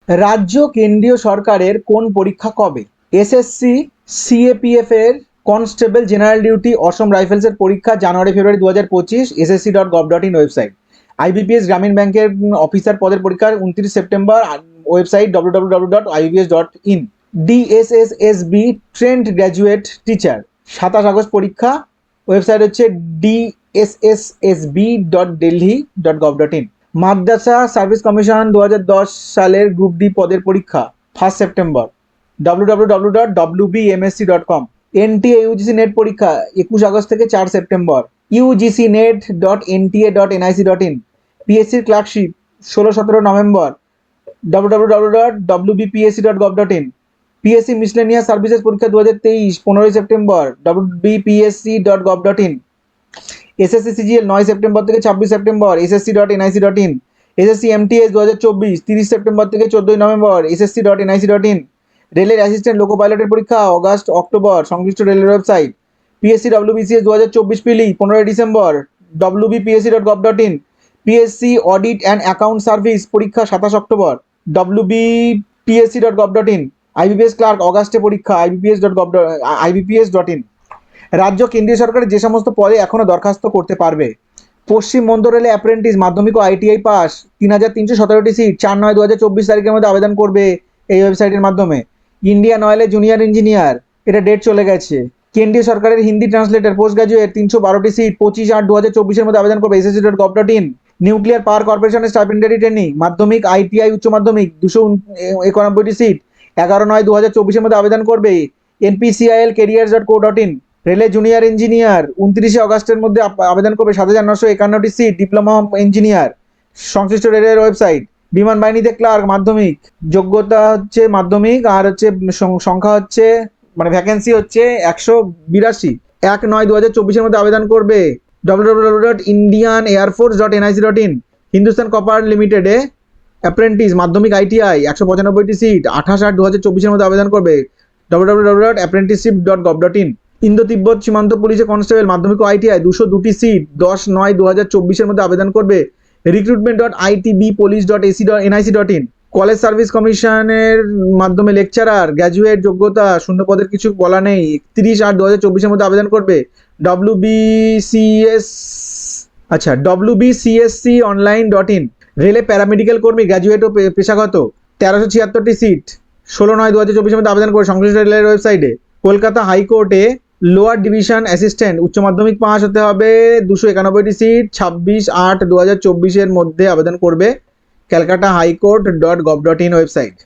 রাজ্য কেন্দ্রীয় সরকারের কোন পরীক্ষা কবে? এসএসসি সিএপিএফ এর কনস্টেবল জেনারেল ডিউটি অসম রাইফেলসের পরীক্ষা জানুয়ারি ফেব্রুয়ারি 2025, ssc.gov.in ওয়েবসাইট। আইবিপিএস গ্রামীণ ব্যাংকের অফিসার পদের পরীক্ষা 29 September, website www.ibps.in। DSSSB trend graduate teacher 27 August পরীক্ষা, ওয়েবসাইট হচ্ছে dssSB.delhi.gov.in। মাদ্রাসা সার্ভিস কমিশন 2010 সালের গ্রুপ ডি পদের পরীক্ষা 1 September, www.wbmsc.com। NTA UGC net পরীক্ষা 21 আগস্ট থেকে 4 সেপ্টেম্বর, ugcnet.nta.nic.in। পিএসসির clerkship 16-17 November, www.wbpsc.gov.in। PSC miscellaneous services পরীক্ষা 2023 15 September, wbpsc.gov.in। SSC CGL 9 September থেকে 26 September, ssc.nic.in। SSC MTS 2024 30 September থেকে 14 নভেম্বর, ssc.nic.in। রেলের অ্যাসিস্ট্যান্ট লোকো পাইলটের পরীক্ষা অগস্ট-অক্টোবর, সংশ্লিষ্ট রেলের website. PSC WBCS 2024 পিলি 15 December, wbpsc.gov.in। PSC audit and account service পরীক্ষা 27 October, wbpsc.gov.in। IBPS clerk অগাস্টে পরীক্ষা, ibps.in। রাজ্য কেন্দ্রীয় সরকারের যে সমস্ত পদে এখনো দরখাস্ত করতে পারবে: পশ্চিম মধ্য রেলে অ্যাপ্রেন্টিস, মাধ্যমিক ও আইটিআই পাস, 3317টি সিট, 4/9/2024 তারিখের মধ্যে আবেদন করবে এই ওয়েবসাইটের মাধ্যমে। ইন্ডিয়ান অয়েলে জুনিয়র ইঞ্জিনিয়ার, এটা ডেট চলে গেছে। কেন্দ্রীয় সরকারের হিন্দি ট্রান্সলেটর পোস্ট গ্রাজুয়েট 312টি সিট, 25/8/2024 মধ্যে আবেদন করবে ssc.gov.in। নিউক্লিয়ার পাওয়ার কর্পোরেশনের স্টাইপেন্ডারি ট্রেনিং, মাধ্যমিক আইটিআই উচ্চ মাধ্যমিক 291টি সিট, 11/9/2024 মধ্যে আবেদন করবে npcil careers.co.in। রেলে জুনিয়র ইঞ্জিনিয়ার 29 আগস্টের মধ্যে আবেদন করবে 7951টি সিট, ডিপ্লোমা ইঞ্জিনিয়ার, সংশ্লিষ্ট রেলের ওয়েবসাইট। বিমান বাহিনীতে ক্লার্ক মাধ্যমিক, যোগ্যতা হচ্ছে মাধ্যমিক, আর হচ্ছে সংখ্যা হচ্ছে মানে ভ্যাকেন্সি হচ্ছে 182। 1/9/2024 মধ্যে আবেদন করবে www.indianairforce.nic.in। হিন্দুস্তান কপার লিমিটেডে অ্যাপ্রেন্টিস, মাধ্যমিক আইটিআই 195টি সিট, 28/8/2024 মধ্যে আবেদন করবে www.apprenticeship.gov.in। ইন্দো তিব্বত সীমান্ত পুলিশে কনস্টেবল, মাধ্যমিক ও আইটিআই 202টি সিট, 10/9/2024 মধ্যে আবেদন করবে recruitment.itbpolice.ac.nic.in। কলেজ সার্ভিস কমিশনের মাধ্যমে লেকচারার গ্র্যাজুয়েট যোগ্যতা, শূন্য পদের কিছু বলা নেই, 31/8/2024 মধ্যে আবেদন করবে wbcsconline.in। রেলে প্যারামেডিক্যাল কর্মী গ্র্যাজুয়েট ও পেশাগত 1376টি সিট, 16/9/2024 মধ্যে আবেদন করে সংশ্লিষ্ট রেলের ওয়েবসাইটে। কলকাতা হাইকোর্টে লোয়ার ডিভিশন অ্যাসিস্ট্যান্ট উচ্চ মাধ্যমিক পাস হতে হবে, 291টি সিট, 26/8/2024 মধ্যে আবেদন করবে ক্যালকাটা হাইকোর্ট.gov.in ওয়েবসাইট।